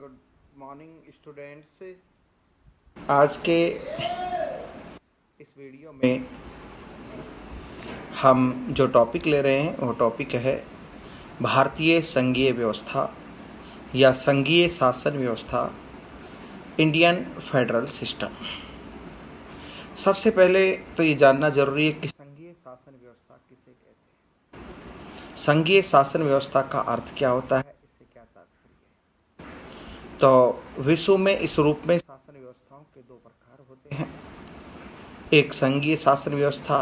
Good morning students. आज के इस वीडियो में हम जो टॉपिक ले रहे हैं वो टॉपिक है भारतीय संघीय व्यवस्था या संघीय शासन व्यवस्था, इंडियन फेडरल सिस्टम। सबसे पहले तो ये जानना जरूरी है कि संघीय शासन व्यवस्था किसे कहते हैं। संघीय शासन व्यवस्था का अर्थ क्या होता है, इससे क्या तात्पर्य है। तो विश्व में इस रूप में शासन व्यवस्थाओं के दो प्रकार होते हैं, एक संघीय शासन व्यवस्था,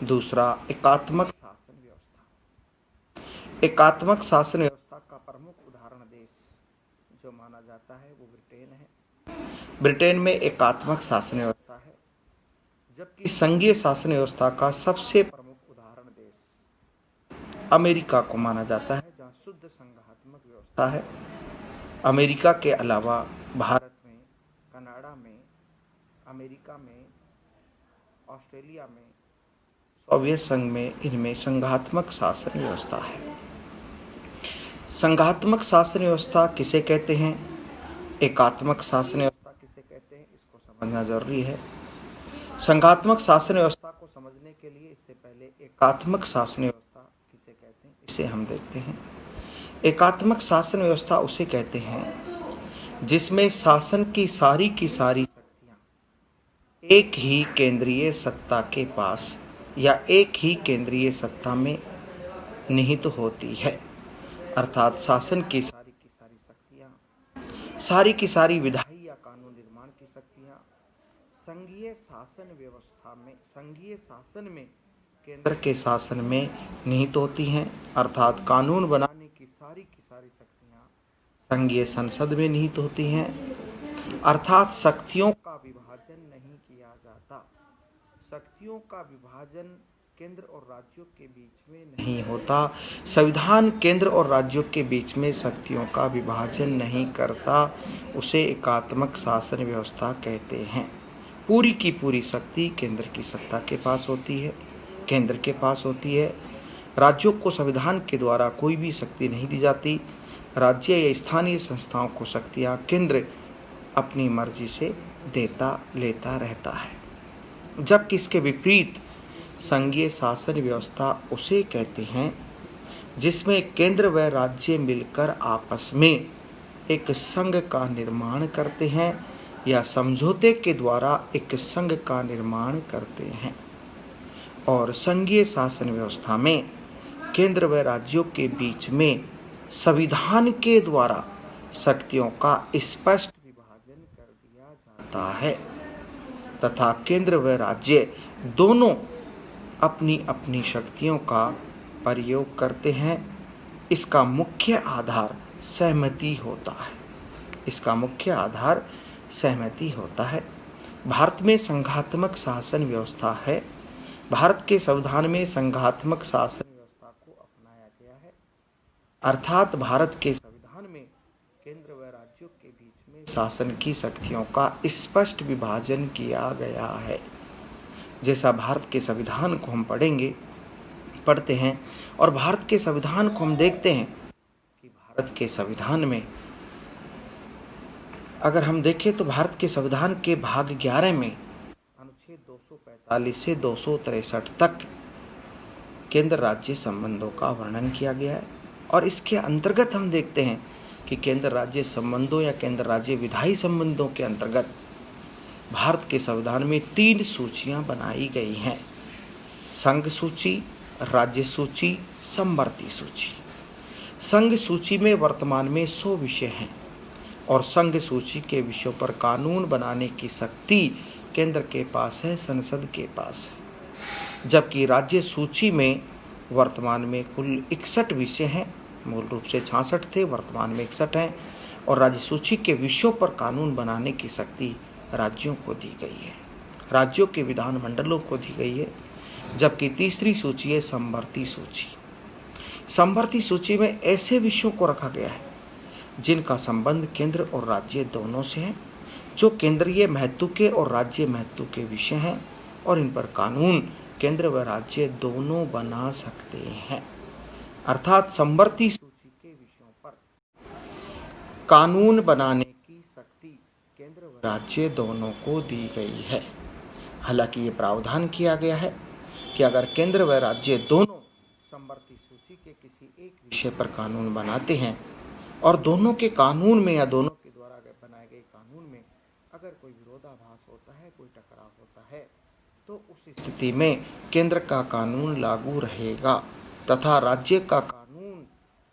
दूसरा एकात्मक शासन व्यवस्था। एकात्मक शासन व्यवस्था का प्रमुख उदाहरण देश जो माना जाता है वो ब्रिटेन है। ब्रिटेन में एकात्मक शासन व्यवस्था है, जबकि संघीय शासन व्यवस्था का सबसे प्रमुख उदाहरण देश अमेरिका को माना जाता है, जहाँ शुद्ध संघात्मक व्यवस्था है। अमेरिका के अलावा भारत में, कनाडा में, अमेरिका में, ऑस्ट्रेलिया में, सोवियत संघ में, इनमें संघात्मक शासन व्यवस्था है। संघात्मक शासन व्यवस्था किसे कहते हैं, एकात्मक शासन व्यवस्था किसे कहते हैं, इसको समझना जरूरी है। संघात्मक शासन व्यवस्था को समझने के लिए इससे पहले एकात्मक शासन व्यवस्था किसे कहते हैं इसे हम देखते हैं। एकात्मक शासन व्यवस्था उसे कहते हैं जिसमें शासन की सारी शक्तियां एक ही केंद्रीय सत्ता के पास या एक ही केंद्रीय सत्ता में निहित होती है। अर्थात शासन की सारी शक्तियां, सारी की सारी विधायी या कानून निर्माण की शक्तियां संघीय शासन व्यवस्था में, संघीय शासन में, केंद्र के शासन में निहित होती हैं। अर्थात कानून बनाने की सारी शक्तियां संघीय संसद में निहित होती हैं। अर्थात शक्तियों का विभाजन नहीं किया जाता। शक्तियों का विभाजन केंद्र और राज्यों के बीच में नहीं होता। संविधान केंद्र और राज्यों के बीच में शक्तियों का विभाजन नहीं करता। उसे एकात्मक शासन व्यवस्था कहते हैं। पूरी की पूरी शक्ति केंद्र की सत्ता के पास होती है, केंद्र के पास होती है। राज्यों को संविधान के द्वारा कोई भी शक्ति नहीं दी जाती। राज्य या स्थानीय संस्थाओं को शक्तियां केंद्र अपनी मर्जी से देता लेता रहता है। जबकि इसके विपरीत संघीय शासन व्यवस्था उसे कहते हैं जिसमें केंद्र व राज्य मिलकर आपस में एक संघ का निर्माण करते हैं या समझौते के द्वारा एक संघ का निर्माण करते हैं। और संघीय शासन व्यवस्था में केंद्र व राज्यों के बीच में संविधान के द्वारा शक्तियों का स्पष्ट विभाजन कर दिया जाता है तथा केंद्र व राज्य दोनों अपनी अपनी शक्तियों का प्रयोग करते हैं। इसका मुख्य आधार सहमति होता है। इसका मुख्य आधार सहमति होता है। भारत में संघात्मक शासन व्यवस्था है। भारत के संविधान में संघात्मक शासन व्यवस्था को अपनाया गया है। अर्थात भारत के संविधान में केंद्र व राज्यों के बीच में शासन की शक्तियों का स्पष्ट विभाजन किया गया है। जैसा भारत के संविधान को हम पढ़ते हैं और भारत के संविधान को हम देखते हैं कि भारत के संविधान में अगर हम देखें तो भारत के संविधान के भाग 11 में अनुच्छेद 245 से 263 तक केंद्र राज्य संबंधों का वर्णन किया गया है। और इसके अंतर्गत हम देखते हैं कि केंद्र राज्य संबंधों या केंद्र राज्य विधायी संबंधों के अंतर्गत भारत के संविधान में 3 सूचियां बनाई गई हैं: संघ सूची, राज्य सूची, समवर्ती सूची। संघ सूची में वर्तमान में 100 विषय हैं और संघ सूची के विषयों पर कानून बनाने की शक्ति केंद्र के पास है, संसद के पास है। जबकि राज्य सूची में वर्तमान में कुल 61 विषय हैं। मूल रूप से 66 थे, वर्तमान में 61 हैं। और राज्य सूची के विषयों पर कानून बनाने की शक्ति राज्यों को दी गई है, राज्यों के विधानमंडलों को दी गई है। जबकि तीसरी सूची है समवर्ती सूची। समवर्ती सूची में ऐसे विषयों को रखा गया है जिनका संबंध केंद्र और राज्य दोनों से है, जो केंद्रीय महत्व के और राज्य महत्व के विषय हैं और इन पर कानून केंद्र व राज्य दोनों बना सकते हैं। अर्थात समवर्ती सूची के विषयों पर कानून बनाने की शक्ति केंद्र व राज्य दोनों को दी गई है। हालांकि ये प्रावधान किया गया है कि अगर केंद्र व राज्य दोनों समवर्ती सूची के किसी एक विषय पर कानून बनाते हैं और दोनों के कानून में या दोनों के द्वारा बनाए गए कानून में अगर कोई विरोधाभास होता है, कोई टकराव होता है, तो उस स्थिति में केंद्र का कानून लागू रहेगा तथा राज्य का कानून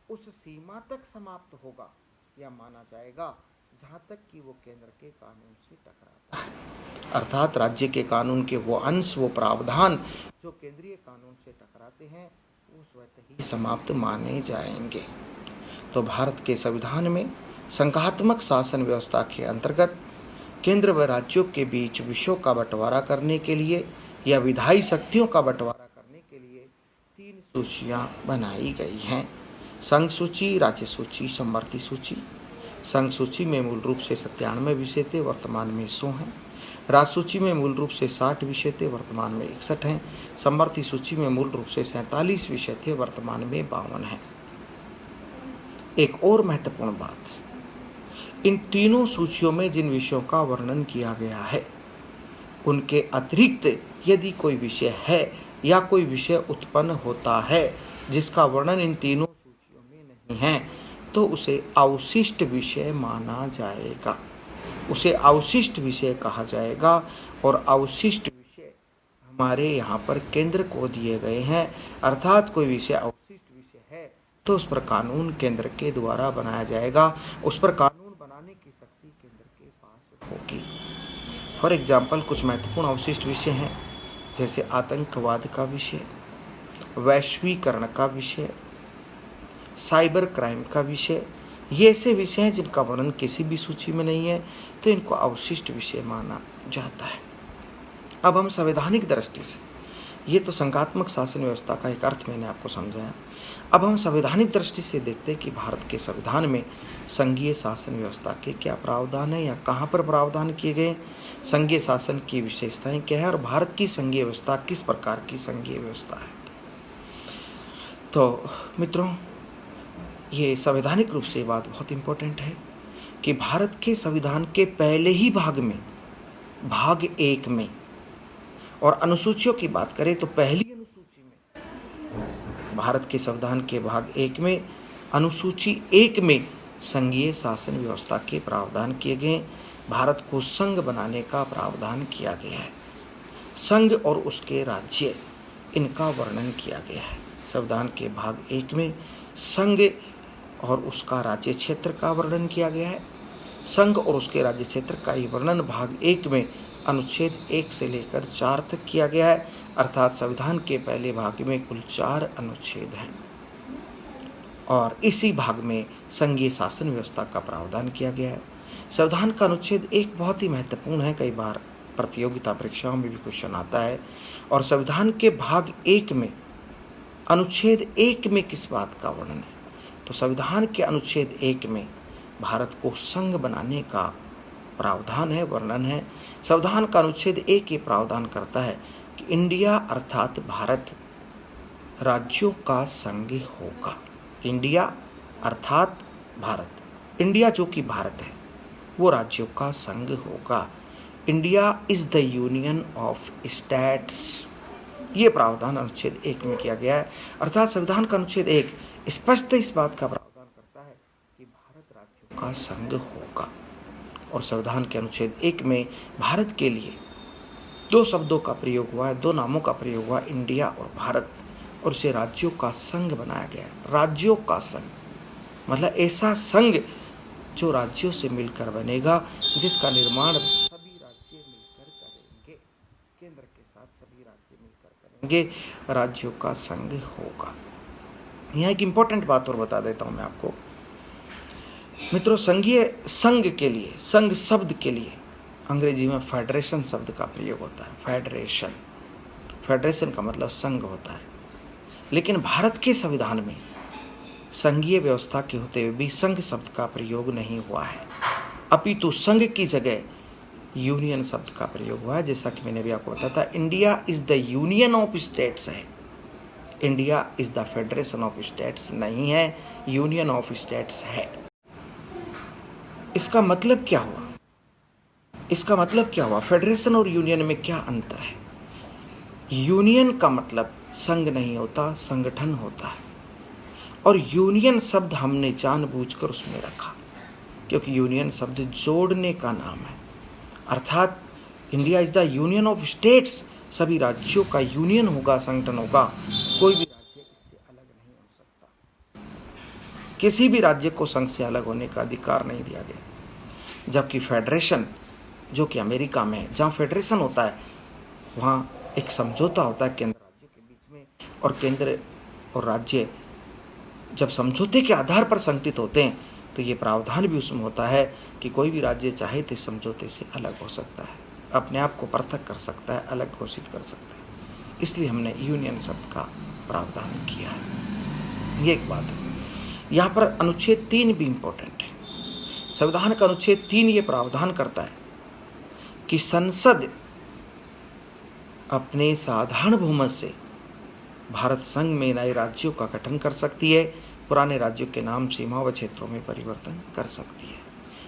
उस सीमा तक समाप्त होगा या माना जाएगा जहां तक कि वो केंद्र के कानून से टकराता है। अर्थात राज्य के कानून के वो अंश, वो प्रावधान जो केंद्रीय कानून से टकराते हैं वो स्वतः ही समाप्त माने जाएंगे। तो भारत के संविधान में संघात्मक शासन व्यवस्था के अंतर्गत केंद्र व राज्यों के बीच विषयों का बंटवारा करने के लिए या विधायी शक्तियों का बंटवारा करने के लिए 3 सूचियां बनाई गई हैं। संघ सूची, राज्य सूची, समवर्ती सूची। संघ सूची में मूल रूप से 97 विषय थे, वर्तमान में 100 हैं। राज्य सूची में मूल रूप से 60 विषय थे, वर्तमान में 61 हैं। समवर्ती सूची में मूल रूप से 47 विषय थे, वर्तमान में 52 हैं। एक और महत्वपूर्ण बात, इन तीनों सूचियों में जिन विषयों का वर्णन किया गया है उनके अतिरिक्त यदि कोई विषय है या कोई विषय उत्पन्न होता है जिसका वर्णन इन तीनों सूचियों में नहीं है तो उसे अवशिष्ट विषय माना जाएगा, उसे अवशिष्ट विषय कहा जाएगा। और अवशिष्ट विषय हमारे यहाँ पर केंद्र को दिए गए हैं, अर्थात कोई विषय अवशिष्ट विषय है तो उस पर कानून केंद्र के द्वारा बनाया जाएगा, उस पर कानून बनाने की शक्ति केंद्र के पास होगी। फॉर एग्जाम्पल कुछ महत्वपूर्ण अवशिष्ट विषय हैं जैसे आतंकवाद का विषय, वैश्वीकरण का विषय, साइबर क्राइम का विषय। ये ऐसे विषय हैं जिनका वर्णन किसी भी सूची में नहीं है तो इनको अवशिष्ट विषय माना जाता है। अब हम संवैधानिक दृष्टि से, ये तो संघात्मक शासन व्यवस्था का एक अर्थ मैंने आपको समझाया। अब हम संवैधानिक दृष्टि से देखते हैं कि भारत के संविधान में संघीय शासन व्यवस्था के क्या प्रावधान है या कहाँ पर प्रावधान किए गए, संघीय शासन की विशेषताएं क्या है और भारत की संघीय व्यवस्था किस प्रकार की संघीय व्यवस्था है। तो मित्रों, ये संवैधानिक रूप से बात बहुत इंपॉर्टेंट है कि भारत के संविधान के पहले ही भाग में, भाग 1 में, और अनुसूचियों की बात करें तो पहली अनुसूची में, भारत के संविधान के भाग 1 में अनुसूची 1 में संघीय शासन व्यवस्था के प्रावधान किए गए। भारत को संघ बनाने का प्रावधान किया गया है। संघ और उसके राज्य, इनका वर्णन किया गया है। संविधान के भाग 1 में संघ और उसका राज्य क्षेत्र का वर्णन किया गया है। संघ और उसके राज्य क्षेत्र का ही वर्णन भाग 1 में अनुच्छेद 1 से लेकर 4 तक किया गया है। अर्थात संविधान के पहले भाग में कुल 4 अनुच्छेद हैं और इसी भाग में संघीय शासन व्यवस्था का प्रावधान किया गया है। संविधान का अनुच्छेद 1 बहुत ही महत्वपूर्ण है, कई बार प्रतियोगिता परीक्षाओं में भी क्वेश्चन आता है। और संविधान के भाग 1 में अनुच्छेद 1 में किस बात का वर्णन है, तो संविधान के अनुच्छेद 1 में भारत को संघ बनाने का प्रावधान है, वर्णन है। संविधान का अनुच्छेद 1 ये प्रावधान करता है कि इंडिया अर्थात भारत राज्यों का संघ होगा। इंडिया अर्थात भारत, इंडिया जो कि भारत है वो राज्यों का संघ होगा। India is the union of states, ये प्रावधान अनुच्छेद 1 में किया गया है। अर्थात संविधान का अनुच्छेद 1 स्पष्ट इस बात का प्रावधान करता है कि भारत राज्यों का संघ होगा। और संविधान के अनुच्छेद 1 में भारत के लिए 2 शब्दों का प्रयोग हुआ है, 2 नामों का प्रयोग हुआ, इंडिया और भारत, और उसे राज्यों का संघ बनाया गया है। राज्यों का संघ मतलब ऐसा संघ जो राज्यों से मिलकर बनेगा, जिसका निर्माण सभी राज्य मिलकर करेंगे, केंद्र के साथ सभी राज्य मिलकर करेंगे, राज्यों का संघ होगा। यहाँ एक इंपॉर्टेंट बात और बता देता हूं मैं आपको मित्रों। संघीय संघ के लिए, संघ शब्द के लिए अंग्रेजी में फेडरेशन शब्द का प्रयोग होता है। फेडरेशन, फेडरेशन का मतलब संघ होता है। लेकिन भारत के संविधान में संघीय व्यवस्था के होते हुए भी संघ शब्द का प्रयोग नहीं हुआ है, अपितु संघ की जगह यूनियन शब्द का प्रयोग हुआ है। जैसा कि मैंने भी आपको बताया था, India is the union of states है, India is the federation of states नहीं है, यूनियन ऑफ स्टेट्स है। इसका मतलब क्या हुआ? इसका मतलब क्या हुआ? फेडरेशन और यूनियन में क्या अंतर है? यूनियन का मतलब संघ नहीं होता, संगठन होता है। और यूनियन शब्द हमने जानबूझकर उसमें रखा, क्योंकि यूनियन शब्द जोड़ने का नाम है। अर्थात India is the union of states, सभी राज्यों का यूनियन होगा, संगठन होगा। कोई भी राज्य इससे अलग नहीं हो सकता। किसी भी राज्य को संघ से अलग होने का अधिकार नहीं दिया गया। जबकि फेडरेशन, जो कि अमेरिका में है, जहाँ फेडरेशन होता है वहाँ एक समझौता होता है केंद्र राज्यों के बीच में, और केंद्र और राज्य जब समझौते के आधार पर संगठित होते हैं तो ये प्रावधान भी उसमें होता है कि कोई भी राज्य चाहे तो इस समझौते से अलग हो सकता है, अपने आप को पृथक कर सकता है, अलग घोषित कर सकता है। इसलिए हमने यूनियन शब्द का प्रावधान किया है। ये एक बात है। यहाँ पर अनुच्छेद 3 भी इंपॉर्टेंट है। संविधान का अनुच्छेद 3 ये प्रावधान करता है कि संसद अपने साधारण बहुमत से भारत संघ में नए राज्यों का गठन कर सकती है, पुराने राज्यों के नाम, सीमा व क्षेत्रों में परिवर्तन कर सकती है।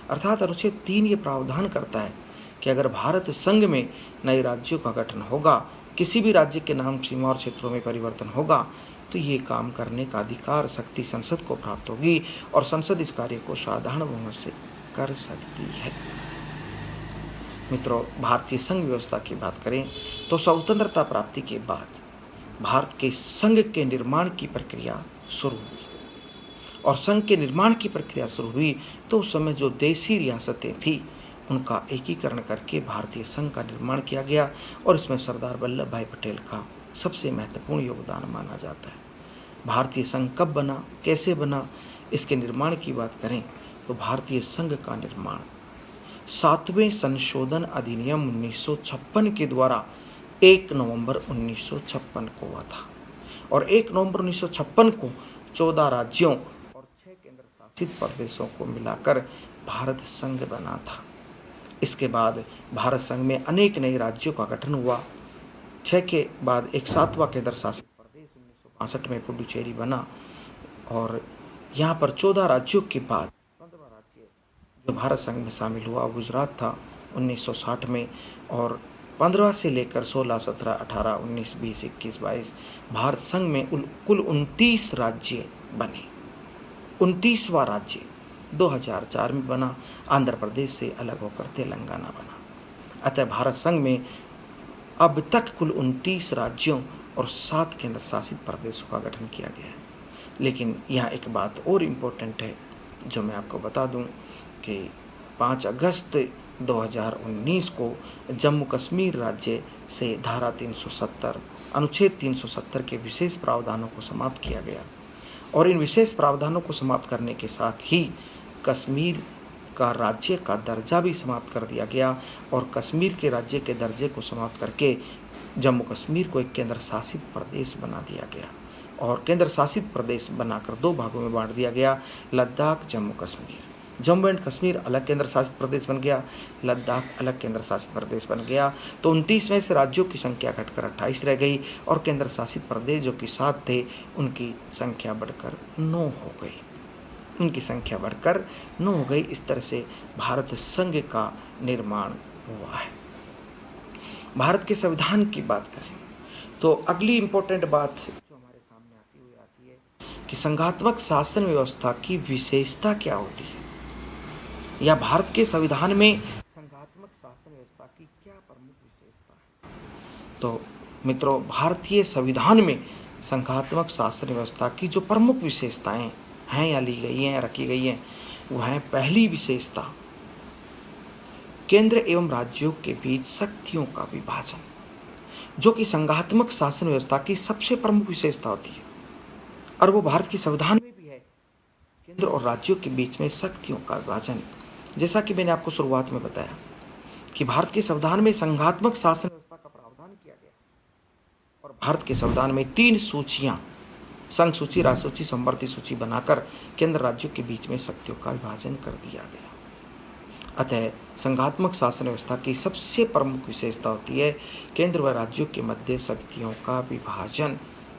अर्थात अनुच्छेद 3 ये प्रावधान करता है कि अगर भारत संघ में नए राज्यों का गठन होगा, किसी भी राज्य के नाम, सीमा और क्षेत्रों में परिवर्तन होगा, तो ये काम करने का अधिकार शक्ति संसद को प्राप्त होगी और संसद इस कार्य को साधारण बहुमत से कर सकती है। मित्रों, भारतीय संघ व्यवस्था की बात करें तो स्वतंत्रता प्राप्ति के बाद भारत के संघ के निर्माण की प्रक्रिया शुरू हुई, और संघ के निर्माण की प्रक्रिया शुरू हुई तो उस समय जो देशी रियासतें थी उनका एकीकरण करके भारतीय संघ का निर्माण किया गया, और इसमें सरदार वल्लभ भाई पटेल का सबसे महत्वपूर्ण योगदान माना जाता है। भारतीय संघ कब बना, कैसे बना, इसके निर्माण की बात करें तो भारतीय संघ का निर्माण 7वें संशोधन अधिनियम 1956 के द्वारा 1 नवंबर 1956 को हुआ था, और 1 नवंबर 1956 को 14 राज्यों और 6 केंद्र शासित प्रदेशों को मिलाकर भारत संघ बना था। इसके बाद भारत संघ में अनेक नए राज्यों का गठन हुआ। 6 के बाद एक 7वां केंद्र शासित प्रदेश 1962 में पुडुचेरी बना, और यहाँ पर 14 राज्यों के बाद 15वां राज्य जो भारत संघ में शामिल हुआ गुजरात था 1960 में, और 15 से लेकर 16, 17, 18, 19, 20, 21, 22 भारत संघ में कुल 29 राज्य बने। 29वां राज्य 2004 में बना, आंध्र प्रदेश से अलग होकर तेलंगाना बना। अतः भारत संघ में अब तक कुल 29 राज्यों और 7 केंद्र शासित प्रदेशों का गठन किया गया है। लेकिन यहाँ एक बात और इम्पोर्टेंट है जो मैं आपको बता दूं कि 5 अगस्त 2019 को जम्मू कश्मीर राज्य से धारा 370 अनुच्छेद 370 के विशेष प्रावधानों को समाप्त किया गया, और इन विशेष प्रावधानों को समाप्त करने के साथ ही कश्मीर का राज्य का दर्जा भी समाप्त कर दिया गया, और कश्मीर के राज्य के दर्जे को समाप्त करके जम्मू कश्मीर को एक केंद्र शासित प्रदेश बना दिया गया, और केंद्र शासित प्रदेश बनाकर 2 भागों में बांट दिया गया, लद्दाख, जम्मू कश्मीर। जम्मू एंड कश्मीर अलग केंद्र शासित प्रदेश बन गया, लद्दाख अलग केंद्र शासित प्रदेश बन गया। तो 29 में से राज्यों की संख्या घटकर 28 रह गई, और केंद्र शासित प्रदेश जो कि 7 थे उनकी संख्या बढ़कर 9 हो गई। उनकी संख्या बढ़कर 9 हो गई। इस तरह से भारत संघ का निर्माण हुआ है। भारत के संविधान की बात करें तो अगली इंपॉर्टेंट बात जो हमारे सामने आती है कि संघात्मक शासन व्यवस्था की विशेषता क्या होती है, या भारत के संविधान में संघात्मक शासन व्यवस्था की क्या प्रमुख विशेषता है। तो मित्रों, भारतीय संविधान में संघात्मक शासन व्यवस्था की जो प्रमुख विशेषताएं हैं या ली गई हैं, रखी गई हैं, वो है पहली विशेषता केंद्र एवं राज्यों के बीच शक्तियों का विभाजन, जो कि संघात्मक शासन व्यवस्था की सबसे प्रमुख विशेषता होती है, और वो भारत के संविधान में भी है। केंद्र और राज्यों के बीच में शक्तियों का विभाजन, जैसा कि मैंने आपको शुरुआत में बताया कि भारत के संविधान में संघात्मक शासन व्यवस्था का प्रावधान किया गया, और भारत के संविधान में 3 सूचियां, संघ सूची, राज्य सूची, समवर्ती सूची बनाकर केंद्र राज्यों के बीच में शक्तियों का विभाजन कर दिया गया। अतः संघात्मक शासन व्यवस्था की सबसे प्रमुख विशेषता होती है केंद्र व राज्यों के मध्य शक्तियों का विभाजन,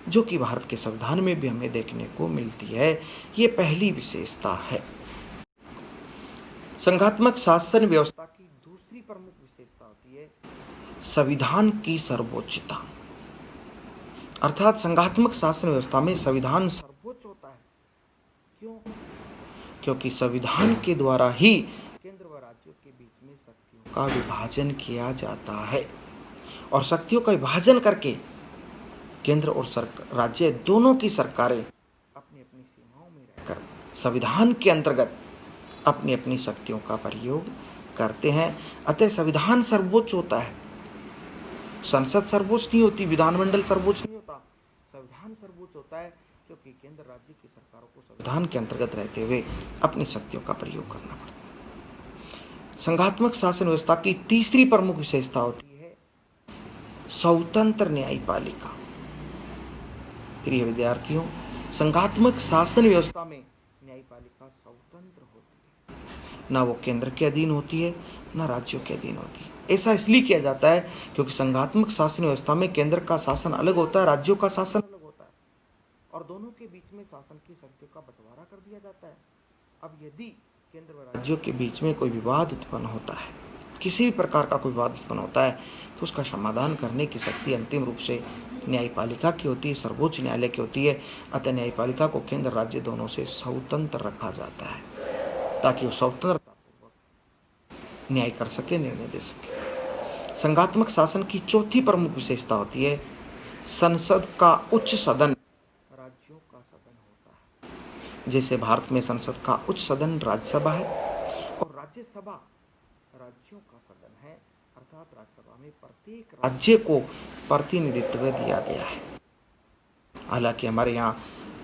जो कि भारत के संविधान में भी हमें देखने को मिलती है। ये पहली विशेषता है। संघात्मक शासन व्यवस्था की दूसरी प्रमुख विशेषता होती है संविधान की सर्वोच्चता। अर्थात संघात्मक शासन व्यवस्था में संविधान सर्वोच्च होता है। क्यों? क्योंकि संविधान के द्वारा ही केंद्र व राज्यों के बीच में शक्तियों का विभाजन किया जाता है और शक्तियों का विभाजन करके केंद्र और राज्य दोनों की सरकारें अपनी अपनी सीमाओं में रहकर संविधान के अंतर्गत अपनी अपनी शक्तियों का प्रयोग करते हैं। अतः संविधान सर्वोच्च होता है। संसद सर्वोच्च नहीं होती, विधानमंडल सर्वोच्च नहीं होता, संविधान सर्वोच्च होता है क्योंकि केंद्र राज्य की सरकारों को संविधान के अंतर्गत रहते हुए अपनी शक्तियों का प्रयोग करना पड़ता है। संघात्मक शासन व्यवस्था की तीसरी प्रमुख विशेषता होती है स्वतंत्र न्यायपालिका। प्रिय विद्यार्थियों, संघात्मक शासन व्यवस्था में न्यायपालिका स्वतंत्र होती है, ना वो केंद्र के अधीन होती है ना राज्यों के अधीन होती है। ऐसा इसलिए किया जाता है क्योंकि संघात्मक शासन व्यवस्था में केंद्र का शासन अलग होता है, राज्यों का शासन अलग होता है और दोनों के बीच में शासन की शक्तियों का बंटवारा कर दिया जाता है। अब यदि केंद्र व राज्यों के बीच में कोई विवाद उत्पन्न होता है, किसी भी प्रकार का कोई विवाद उत्पन्न होता है, तो उसका समाधान करने की शक्ति अंतिम रूप से न्यायपालिका की होती है, सर्वोच्च न्यायालय की होती है। अतः न्यायपालिका को केंद्र राज्य दोनों से स्वतंत्र रखा जाता है ताकि वो स्वतंत्रतापूर्वक न्याय कर सके, निर्णय दे सके। संघात्मक शासन की चौथी प्रमुख विशेषता होती है संसद का उच्च सदन राज्यों का सदन होता है। जैसे भारत में संसद का उच्च सदन राज्यसभा है और राज्यसभा राज्यों का सदन है, अर्थात राज्यसभा में प्रत्येक राज्य को प्रतिनिधित्व दिया गया है। हालांकि हमारे यहाँ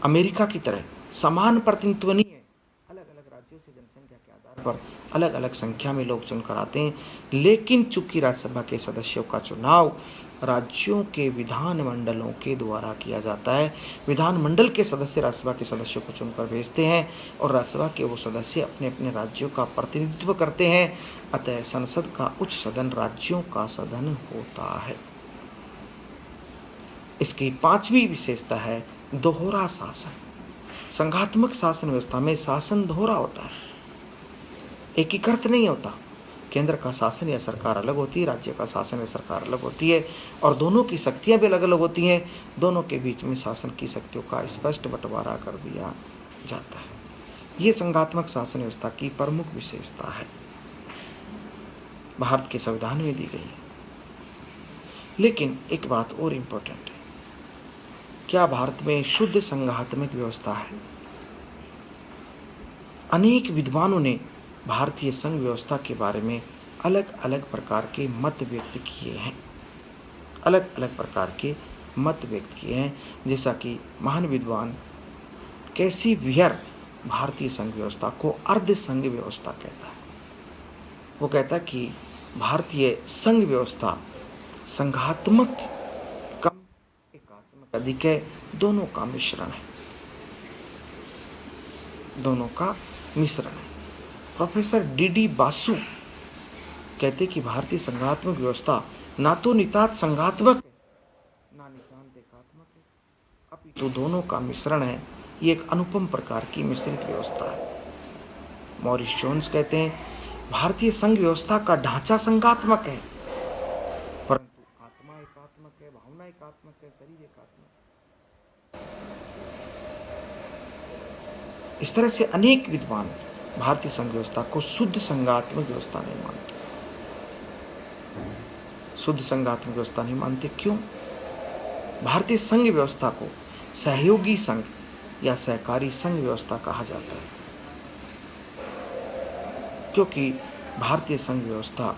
अमेरिका की तरह समान प्रतिनिधित्व नहीं है, अलग अलग राज्यों से जनसंख्या के आधार पर अलग अलग संख्या में लोग चुनकर आते हैं, लेकिन चूंकि राज्यसभा के सदस्यों का चुनाव राज्यों के विधानमंडलों के द्वारा किया जाता है। विधानमंडल के सदस्य राज्यसभा के सदस्यों को चुनकर भेजते हैं और राज्यसभा के वो सदस्य अपने अपने राज्यों का प्रतिनिधित्व करते हैं। अतः संसद का उच्च सदन राज्यों का सदन होता है। इसकी पांचवी विशेषता है दोहरा शासन। संघात्मक शासन व्यवस्था में शासन दोहरा होता है, एकीकृत नहीं होता। केंद्र का शासन या सरकार अलग होती है, राज्य का शासन या सरकार अलग होती है और दोनों की शक्तियां भी अलग अलग होती हैं। दोनों के बीच में शासन की शक्तियों का स्पष्ट बंटवारा कर दिया जाता है। ये संघात्मक शासन व्यवस्था की प्रमुख विशेषता है, भारत के संविधान में दी गई है। लेकिन एक बात और इम्पोर्टेंट है, क्या भारत में शुद्ध संघात्मक व्यवस्था है? अनेक विद्वानों ने भारतीय संघ व्यवस्था के बारे में अलग अलग प्रकार के मत व्यक्त किए हैं, अलग अलग प्रकार के मत व्यक्त किए हैं। जैसा कि महान विद्वान कैसी वियर भारतीय संघ व्यवस्था को अर्ध संघ व्यवस्था कहता है। वो कहता है कि भारतीय संघ व्यवस्था संघात्मक कम एकात्मक अधिक है, दोनों का मिश्रण है, दोनों का मिश्रण है। प्रोफेसर डी बासु कहते कि भारतीय संघात्मक व्यवस्था ना तो नितांत संघात्मक है ना नितांत एकात्मक है, अपितु दोनों का मिश्रण है। ये एक अनुपम प्रकार की मिश्रित व्यवस्था है। मॉरिस जोन्स कहते हैं भारतीय संघ व्यवस्था का ढांचा संघात्मक है, परंतु आत्मा एकात्मक है, भावना एकात्मक है, शरीर एकात्मक है। इस तरह से अनेक विद्वान भारतीय संघ व्यवस्था को शुद्ध संघात्मक व्यवस्था नहीं मानते। शुद्ध संघात्मक व्यवस्था नहीं मानते क्यों? भारतीय संघ व्यवस्था को सहयोगी संघ या सहकारी संघ व्यवस्था कहा जाता है, क्योंकि भारतीय संघ व्यवस्था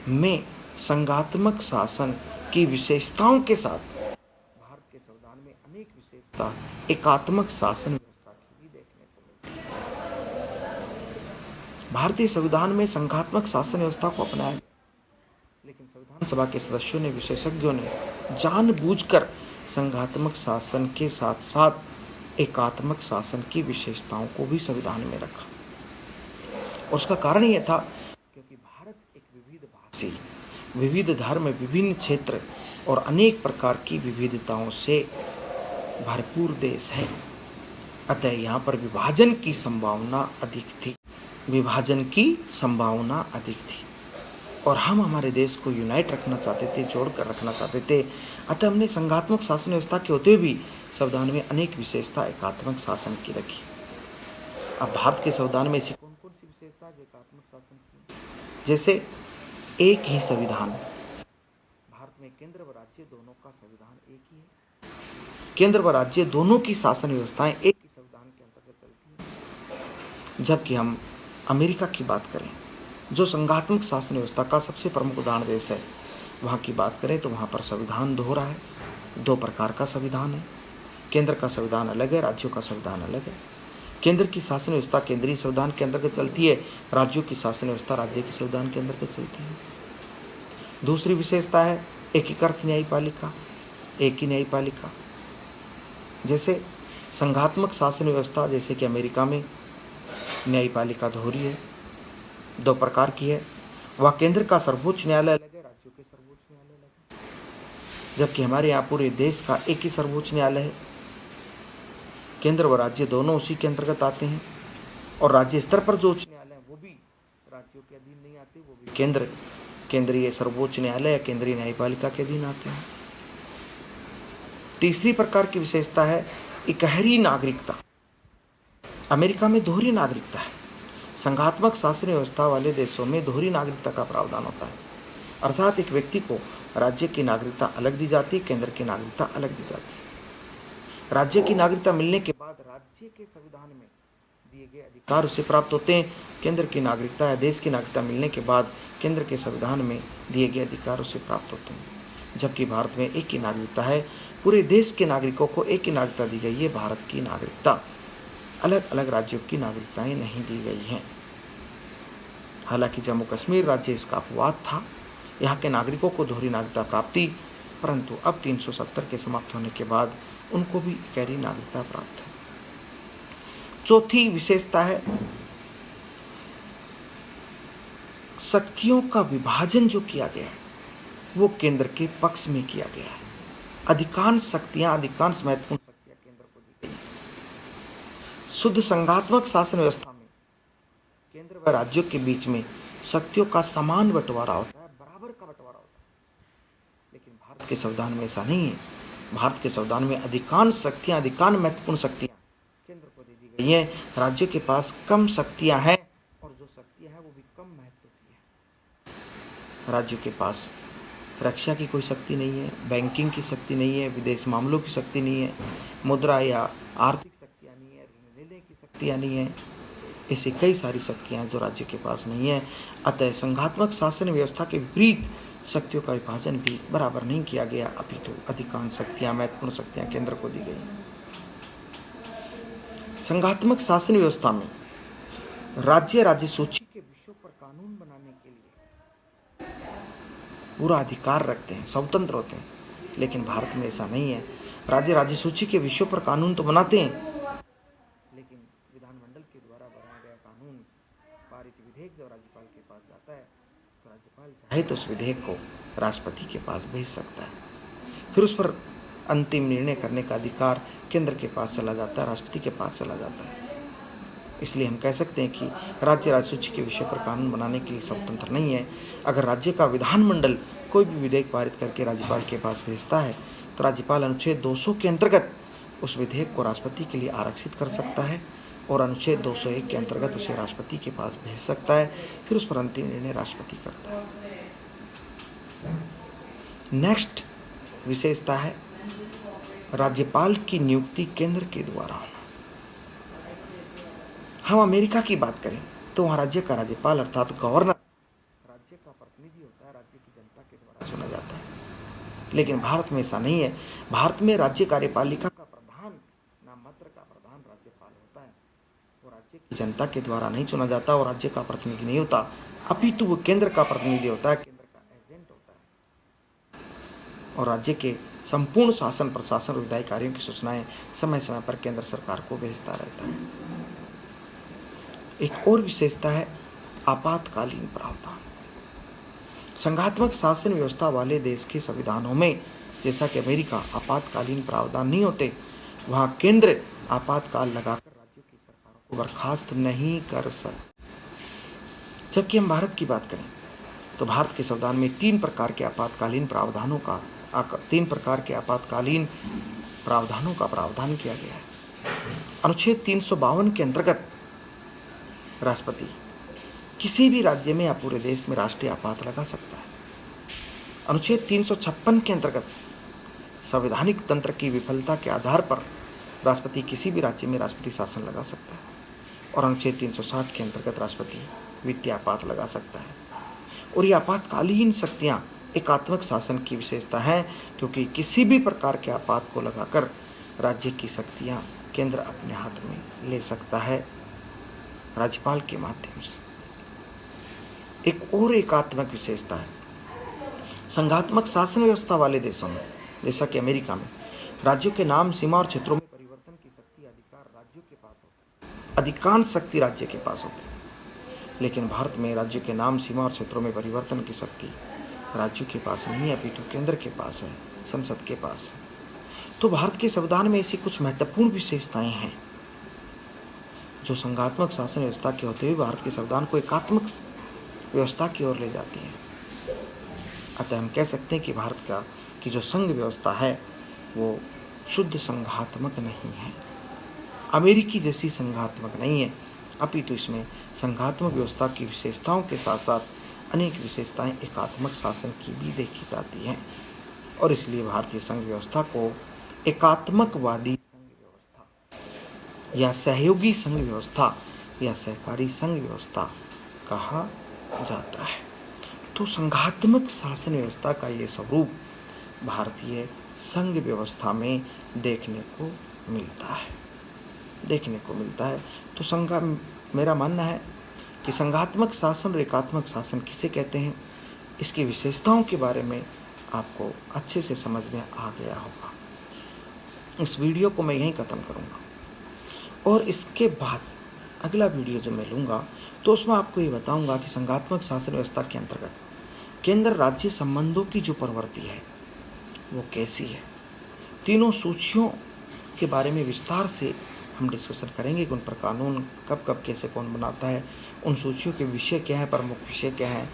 में संघात्मक शासन की विशेषताओं के साथ भारत के संविधान में अनेक विशेषता एकात्मक शासन व्यवस्था की भी देखने को मिलती है। भारतीय संविधान में संघात्मक शासन व्यवस्था को अपनाया गया, लेकिन संविधान सभा के सदस्यों ने, विशेषज्ञों ने जानबूझकर संघात्मक शासन के साथ साथ एकात्मक शासन की विशेषताओं को भी संविधान में रखा। और उसका कारण यह था क्योंकि भारत एक विविध भाषी, विविध धर्म, विभिन्न क्षेत्र और अनेक प्रकार की विविधताओं से भरपूर देश है। अतः यहाँ पर विभाजन की संभावना अधिक थी। विभाजन की संभावना अधिक थी और हम हमारे देश को यूनाइट रखना चाहते थे, जोड़कर रखना चाहते थे। अतः हमने संघात्मक शासन व्यवस्था के होते हुए भी संविधान में अनेक विशेषता एकात्मक शासन की रखी। अब भारत के संविधान में ऐसी कौन कौन सी विशेषता जो एकात्मक शासन की, जैसे एक ही संविधान। भारत में केंद्र व राज्य दोनों का संविधान एक ही है। केंद्र व राज्य दोनों की शासन व्यवस्थाएं एक ही संविधान के अंतर्गत चलती हैं। जबकि हम अमेरिका की बात करें, जो संघात्मक शासन व्यवस्था का सबसे प्रमुख उदाहरण देश है, वहाँ की बात करें तो वहाँ पर संविधान दोहरा है। 2 प्रकार का संविधान है। केंद्र का संविधान अलग है, राज्यों का संविधान अलग है। केंद्र की शासन व्यवस्था केंद्रीय संविधान के अंतर्गत चलती है, राज्यों की शासन व्यवस्था राज्य के संविधान के अंतर्गत चलती है। दूसरी विशेषता है एकीकृत न्यायपालिका, एक ही न्यायपालिका। जैसे संघात्मक शासन व्यवस्था, जैसे कि अमेरिका में न्यायपालिका दोहरी है, 2 प्रकार की है। वह केंद्र का सर्वोच्च न्यायालय अलग है, राज्यों के सर्वोच्च न्यायालय अलग है। जबकि हमारे यहाँ पूरे देश का एक ही सर्वोच्च न्यायालय है। केंद्र व राज्य दोनों उसी के अंतर्गत आते हैं और राज्य स्तर पर जो उच्च न्यायालय है वो भी राज्यों के अधीन नहीं आते, वो भी केंद्रीय सर्वोच्च न्यायालय या केंद्रीय न्यायपालिका के अधीन आते हैं। तीसरी प्रकार की विशेषता है इकहरी नागरिकता। अमेरिका में दोहरी नागरिकता है। संघात्मक शासन व्यवस्था वाले देशों में दोहरी नागरिकता का प्रावधान होता है, अर्थात एक व्यक्ति को राज्य की नागरिकता अलग दी जाती है, केंद्र की नागरिकता अलग दी जाती है। राज्य की नागरिकता मिलने के बाद राज्य के संविधान में दिए गए अधिकार उसे प्राप्त होते हैं। केंद्र की नागरिकता या देश की नागरिकता मिलने के बाद केंद्र के संविधान में दिए गए अधिकार उसे प्राप्त होते हैं। जबकि भारत में एक ही नागरिकता है, पूरे देश के नागरिकों को एक ही नागरिकता दी गई है। भारत की नागरिकता अलग अलग राज्यों की नागरिकताएं नहीं दी गई हैं। हालांकि जम्मू कश्मीर राज्य इसका अपवाद था, यहाँ के नागरिकों को दोहरी नागरिकता प्राप्ति, परंतु अब 370 के समाप्त होने के बाद उनको भी इकहरी नागरिकता प्राप्त है। चौथी विशेषता है शक्तियों का विभाजन जो किया गया है वो केंद्र के पक्ष में किया गया है। अधिकांश महत्वपूर्ण शक्तियां केंद्र को दी गई हैं। शुद्ध संघात्मक शासन व्यवस्था में केंद्र व राज्यों के बीच में शक्तियों का समान बंटवारा होता है, बराबर का बंटवारा होता है। लेकिन भारत के संविधान में ऐसा नहीं है। भारत के संविधान में अधिकांश महत्वपूर्ण शक्तियां केंद्र को दे दी गई हैं। राज्यों के पास कम शक्तियां हैं और जो शक्तियां हैं वो भी कम महत्व की है। राज्यों के पास रक्षा की कोई शक्ति नहीं है, बैंकिंग की शक्ति नहीं है, विदेश मामलों की शक्ति नहीं है, मुद्रा या आर्थिक शक्तियां नहीं है, ऋण लेने की शक्तियां नहीं है। ऐसी कई सारी शक्तियां जो राज्य के पास नहीं है। अतः संघात्मक शासन व्यवस्था के विपरीत शक्तियों का विभाजन भी बराबर नहीं किया गया, अपितु अधिकांश शक्तियां महत्वपूर्ण शक्तियां केंद्र को दी गई। संघात्मक शासन व्यवस्था में राज्य सूची के विषयों पर कानून बनाने के लिए पूरा अधिकार रखते हैं, स्वतंत्र होते हैं। लेकिन भारत में ऐसा नहीं है। राज्य सूची के विषयों पर कानून तो बनाते हैं, लेकिन विधानमंडल के द्वारा बनाया गया कानून, पारित विधेयक जब राज्यपाल के पास जाता है तो राज्यपाल चाहे तो उस विधेयक को राष्ट्रपति के पास भेज सकता है। फिर उस पर अंतिम निर्णय करने का अधिकार केंद्र के पास चला जाता है, राष्ट्रपति के पास चला जाता है। इसलिए हम कह सकते हैं कि राज्य सूची के विषय पर कानून बनाने के लिए स्वतंत्र नहीं है। अगर राज्य का विधानमंडल कोई भी विधेयक पारित करके राज्यपाल के पास भेजता है तो राज्यपाल अनुच्छेद 200 के अंतर्गत उस विधेयक को राष्ट्रपति के लिए आरक्षित कर सकता है और अनुच्छेद 201 के अंतर्गत उसे राष्ट्रपति के पास भेज सकता है। फिर उस पर अंतिम निर्णय राष्ट्रपति करता है। नेक्स्ट विशेषता है राज्यपाल की नियुक्ति केंद्र के द्वारा होना। हम अमेरिका की बात करें तो वहाँ राज्य का राज्यपाल अर्थात गवर्नर राज्य का प्रतिनिधि होता है, राज्य की जनता के द्वारा चुना जाता है। लेकिन भारत में ऐसा नहीं है। भारत में राज्य कार्यपालिका का प्रधान, नाममात्र का प्रधान राज्यपाल होता है। वो राज्य की जनता के द्वारा नहीं चुना जाता, वो राज्य का प्रतिनिधि नहीं होता, अपितु वो केंद्र का प्रतिनिधि होता है, केंद्र का एजेंट होता है और राज्य के संपूर्ण शासन प्रशासन और विधायी कार्यों की सूचनाएं समय समय पर केंद्र सरकार को भेजता रहता है। एक और विशेषता है आपातकालीन प्रावधान। संघात्मक शासन व्यवस्था वाले देश के संविधानों में, जैसा कि अमेरिका, आपातकालीन प्रावधान नहीं होते। वहाँ केंद्र आपातकाल लगाकर राज्यों की सरकारों को बर्खास्त नहीं कर सकता। जबकि हम भारत की बात करें तो भारत के संविधान में 3 प्रकार के आपातकालीन प्रावधानों का प्रावधान किया गया है। अनुच्छेद 352 के अंतर्गत राष्ट्रपति किसी भी राज्य में या पूरे देश में राष्ट्रीय आपात लगा सकता है। अनुच्छेद 356 के अंतर्गत संवैधानिक तंत्र की विफलता के आधार पर राष्ट्रपति किसी भी राज्य में राष्ट्रपति शासन लगा सकता है। और अनुच्छेद 360 के अंतर्गत राष्ट्रपति वित्तीय आपात लगा सकता है। और ये आपातकालीन शक्तियां एकात्मक शासन की विशेषता है, क्योंकि किसी भी प्रकार के आपात को लगाकर राज्य की शक्तियां केंद्र अपने हाथ में ले सकता है राज्यपाल के माध्यम से। एक और एकात्मक विशेषता है, संघात्मक शासन व्यवस्था वाले देशों में जैसा कि अमेरिका में राज्यों के नाम, सीमा और क्षेत्रों में परिवर्तन की शक्ति अधिकार राज्यों के पास होता है, अधिकांश शक्ति राज्य के पास होती है। लेकिन भारत में राज्यों के नाम, सीमा और क्षेत्रों में परिवर्तन की शक्ति राज्यों के पास नहीं है, अपितु केंद्र के पास है, संसद के पास है। तो भारत के संविधान में ऐसी कुछ महत्वपूर्ण विशेषताएं हैं जो संघात्मक शासन व्यवस्था के होते हुए भारत के संविधान को एकात्मक व्यवस्था की ओर ले जाती है। अतः हम कह सकते हैं कि भारत की जो संघ व्यवस्था है वो शुद्ध संघात्मक नहीं है, अमेरिकी जैसी संघात्मक नहीं है, अपितु इसमें संघात्मक व्यवस्था की विशेषताओं के साथ साथ अनेक विशेषताएं एकात्मक शासन की भी देखी जाती हैं। और इसलिए भारतीय संघ व्यवस्था को एकात्मकवादी संघ व्यवस्था या सहयोगी संघ व्यवस्था या सहकारी संघ व्यवस्था कहा जाता है। तो संघात्मक शासन व्यवस्था का ये स्वरूप भारतीय संघ व्यवस्था में देखने को मिलता है। तो मेरा मानना है कि संघात्मक शासन और एकात्मक शासन किसे कहते हैं, इसकी विशेषताओं के बारे में आपको अच्छे से समझ में आ गया होगा। इस वीडियो को मैं यहीं ख़त्म करूँगा और इसके बाद अगला वीडियो जो मैं लूँगा तो उसमें आपको ये बताऊँगा कि संघात्मक शासन व्यवस्था के अंतर्गत केंद्र राज्य संबंधों की जो प्रवृत्ति है वो कैसी है। तीनों सूचियों के बारे में विस्तार से हम डिस्कशन करेंगे कि उन पर कानून कब कैसे कौन बनाता है, उन सूचियों के विषय क्या हैं, प्रमुख विषय क्या हैं,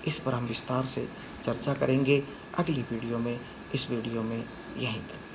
इस पर हम विस्तार से चर्चा करेंगे अगली वीडियो में। इस वीडियो में यहीं तक।